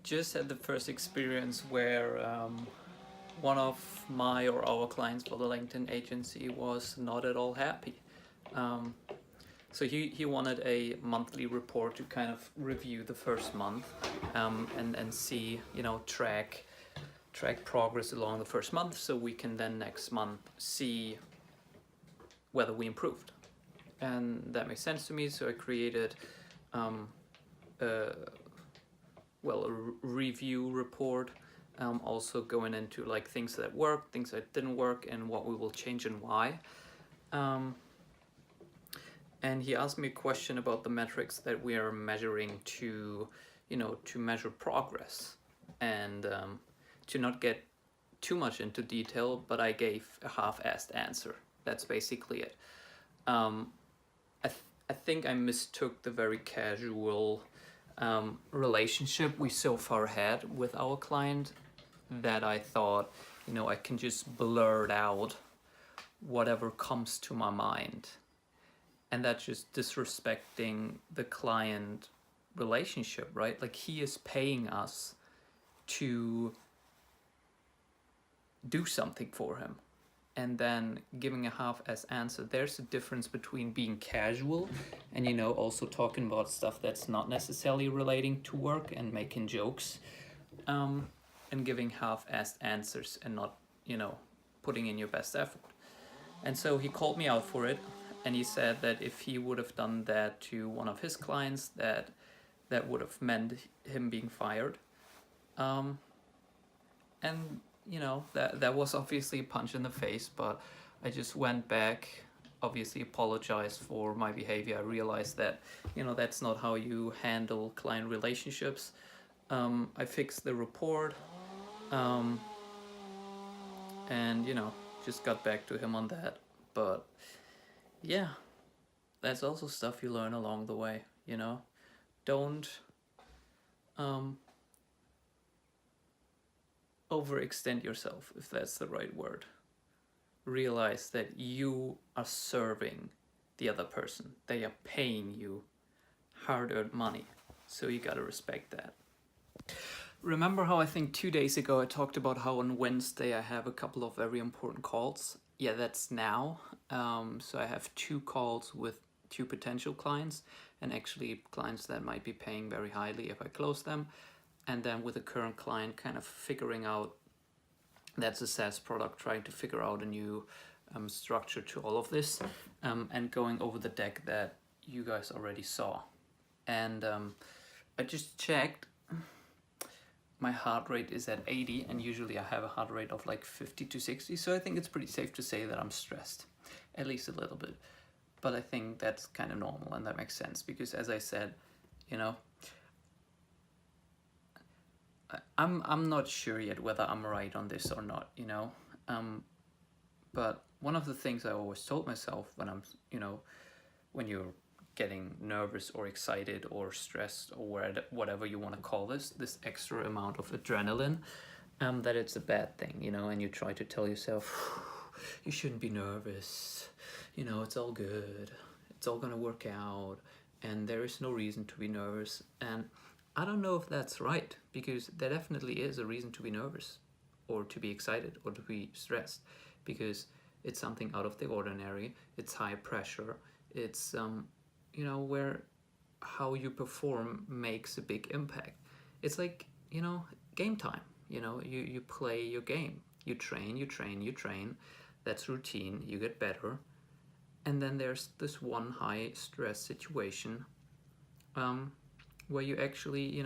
just had the first experience where one of my or our clients for the LinkedIn agency was not at all happy. Um, so he wanted a monthly report to kind of review the first month and see, track progress along the first month, so we can then next month see whether we improved. And that makes sense to me, so I created a review report, also going into like things that worked, things that didn't work, and what we will change and why. And he asked me a question about the metrics that we are measuring to measure progress, and to not get too much into detail, but I gave a half-assed answer. That's basically it. I think I mistook the very casual relationship we so far had with our client, that I thought, I can just blurt out whatever comes to my mind. And that's just disrespecting the client relationship, right? Like, he is paying us to do something for him, and then giving a half-ass answer. There's a difference between being casual and also talking about stuff that's not necessarily relating to work and making jokes, and giving half-assed answers and not putting in your best effort. And so he called me out for it, and he said that if he would have done that to one of his clients, that would have meant him being fired. And that was obviously a punch in the face, but I just went back, obviously apologized for my behavior. I realized that that's not how you handle client relationships. I fixed the report, and just got back to him on that. But yeah, that's also stuff you learn along the way. Don't overextend yourself, if that's the right word. Realize that you are serving the other person. They are paying you hard-earned money, so you gotta respect that. Remember how I think 2 days ago I talked about how on Wednesday I have a couple of very important calls? Yeah, that's now. So I have 2 calls with 2 potential clients, and actually clients that might be paying very highly if I close them. And then with a current client, kind of figuring out, that's a SaaS product, trying to figure out a new structure to all of this, and going over the deck that you guys already saw. And I just checked, my heart rate is at 80, and usually I have a heart rate of like 50 to 60, so I think it's pretty safe to say that I'm stressed, at least a little bit. But I think that's kind of normal, and that makes sense, because as I said, I'm not sure yet whether I'm right on this or not, but one of the things I always told myself when I'm, when you're getting nervous or excited or stressed or whatever you want to call this extra amount of adrenaline, that it's a bad thing, and you try to tell yourself, you shouldn't be nervous, it's all good, it's all gonna work out, and there is no reason to be nervous. And I don't know if that's right, because there definitely is a reason to be nervous or to be excited or to be stressed, because it's something out of the ordinary, it's high pressure, it's where how you perform makes a big impact. It's like, game time, you play your game, you train, that's routine, you get better, and then there's this one high stress situation where you actually,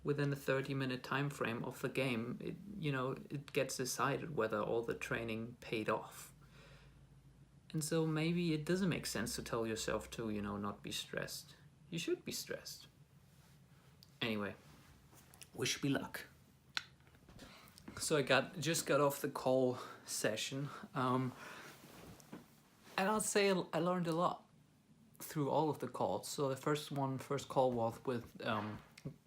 within a 30-minute time frame of the game, it gets decided whether all the training paid off. And so maybe it doesn't make sense to tell yourself to, not be stressed. You should be stressed. Anyway, wish me luck. So I just got off the call session, and I'll say I learned a lot through all of the calls. So the first call was with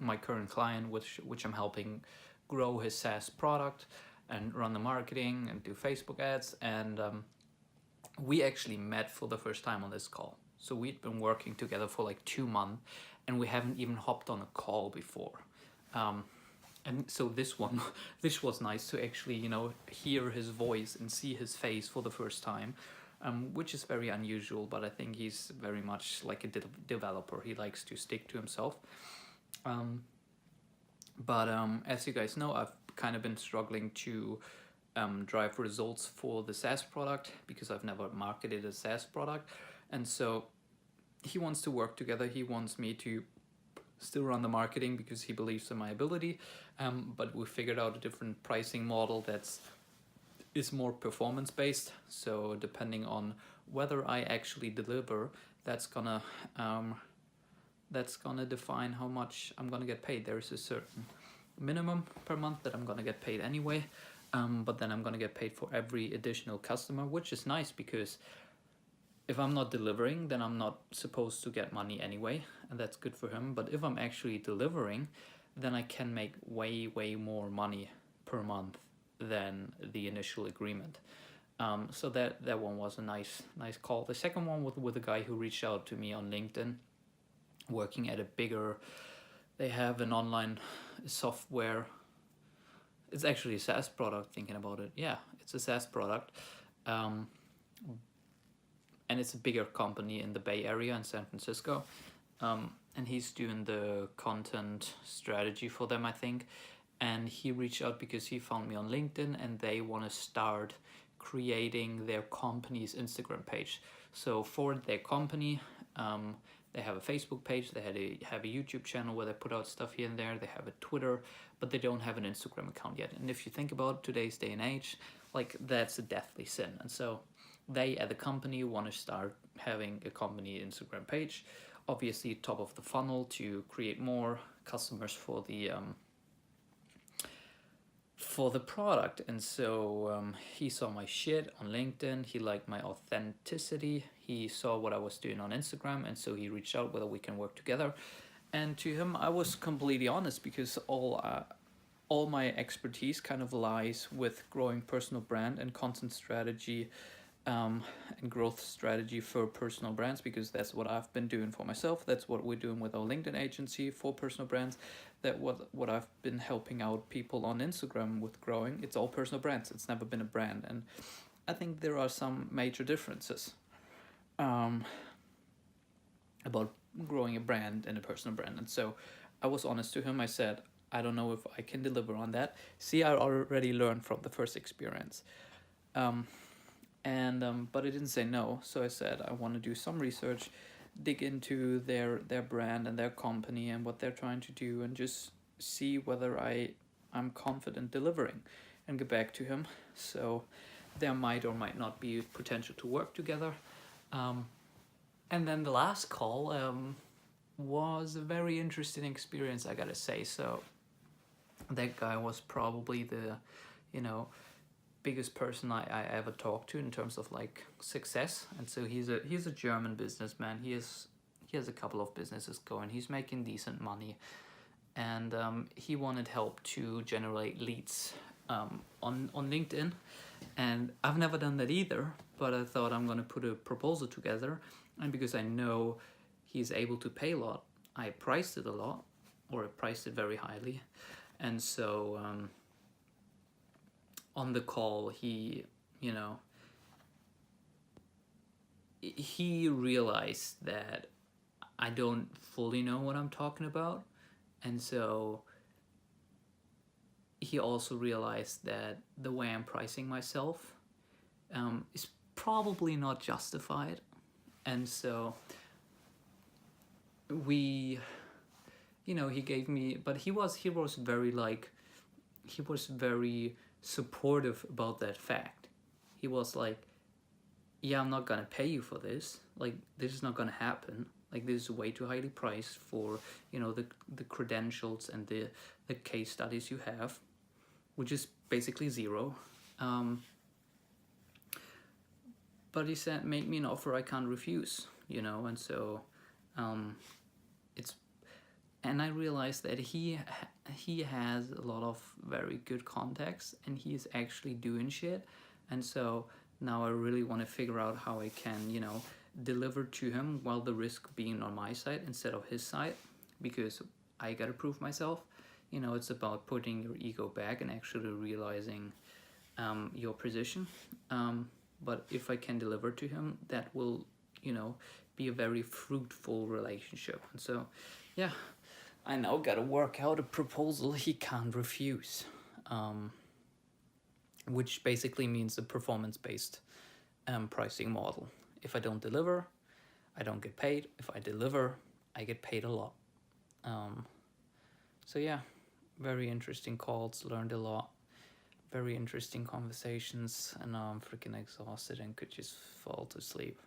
my current client, which I'm helping grow his SaaS product and run the marketing and do Facebook ads. And we actually met for the first time on this call. So we'd been working together for like 2 months, and we haven't even hopped on a call before. And so this one, this was nice to actually, you know, hear his voice and see his face for the first time, which is very unusual. But I think he's very much like a developer. He likes to stick to himself. But as you guys know, I've kind of been struggling to drive results for the SaaS product because I've never marketed a SaaS product, and so he wants to work together. He wants me to still run the marketing because he believes in my ability, but we figured out a different pricing model is more performance based. So depending on whether I actually deliver, that's gonna define how much I'm gonna get paid. There is a certain minimum per month that I'm gonna get paid anyway, but then I'm gonna get paid for every additional customer, which is nice because if I'm not delivering, then I'm not supposed to get money anyway, and that's good for him. But if I'm actually delivering, then I can make way more money per month than the initial agreement. So that one was a nice call. The second one with a guy who reached out to me on LinkedIn, working at a bigger, they have an online software. It's actually a SaaS product, thinking about it. Yeah, it's a SaaS product. And it's a bigger company in the Bay Area in San Francisco. And he's doing the content strategy for them, I think. And he reached out because he found me on LinkedIn and they want to start creating their company's Instagram page. So for their company, they have a Facebook page, they have a YouTube channel where they put out stuff here and there, they have a Twitter, but they don't have an Instagram account yet. And if you think about today's day and age, like that's a deathly sin. And so they at the company want to start having a company Instagram page, obviously top of the funnel to create more customers for the product. And so he saw my shit on LinkedIn, he liked my authenticity, he saw what I was doing on Instagram, and so he reached out whether we can work together. And to him I was completely honest because all my expertise kind of lies with growing personal brand and content strategy, and growth strategy for personal brands, because that's what I've been doing for myself. That's what we're doing with our LinkedIn agency for personal brands. That what I've been helping out people on Instagram with growing. It's all personal brands. It's never been a brand, and I think there are some major differences about growing a brand and a personal brand. And so I was honest to him. I said, I don't know if I can deliver on that. See, I already learned from the first experience. But I didn't say no, so I said I want to do some research, dig into their brand and their company and what they're trying to do, and just see whether I'm confident delivering, and get back to him. So there might or might not be potential to work together. And then the last call was a very interesting experience, I gotta say. So that guy was probably the, biggest person I ever talked to in terms of like success. And so he's a German businessman. He has a couple of businesses going. He's making decent money, and he wanted help to generate leads on LinkedIn. And I've never done that either, but I thought I'm gonna put a proposal together, and because I know he's able to pay a lot, I priced it a lot, or I priced it very highly. And so on the call, he realized that I don't fully know what I'm talking about. And so he also realized that the way I'm pricing myself is probably not justified. And so he gave me, but he was very supportive about that fact. He was like, yeah, I'm not gonna pay you for this. Like, this is not gonna happen. Like, this is way too highly priced for, the credentials and the case studies you have, which is basically zero. But he said, make me an offer I can't refuse, and so and I realized that he has a lot of very good contacts, and he's actually doing shit. And so now I really want to figure out how I can, deliver to him while the risk being on my side instead of his side, because I gotta prove myself. You know, it's about putting your ego back and actually realizing your position. But if I can deliver to him, that will, you know, be a very fruitful relationship. And so, yeah, I now gotta work out a proposal he can't refuse. Which basically means a performance-based pricing model. If I don't deliver, I don't get paid. If I deliver, I get paid a lot. So yeah, very interesting calls, learned a lot, very interesting conversations, and now I'm freaking exhausted and could just fall to sleep.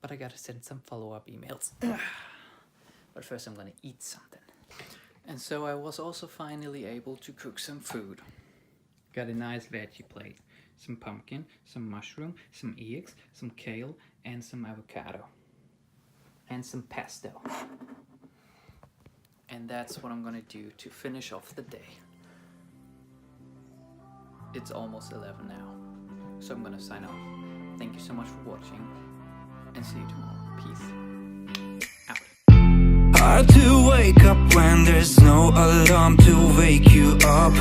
But I gotta send some follow-up emails. But first I'm gonna eat something. And so I was also finally able to cook some food. Got a nice veggie plate. Some pumpkin, some mushroom, some eggs, some kale, and some avocado. And some pesto. And that's what I'm gonna do to finish off the day. It's almost 11 now, so I'm gonna sign off. Thank you so much for watching, and see you tomorrow. Peace out. Hard to wake up when there's no alarm to wake you up.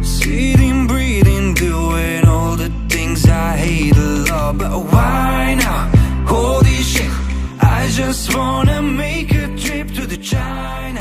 Sitting, breathing, doing all the things I hate a lot. But why now? Holy shit, I just wanna make a trip to the China.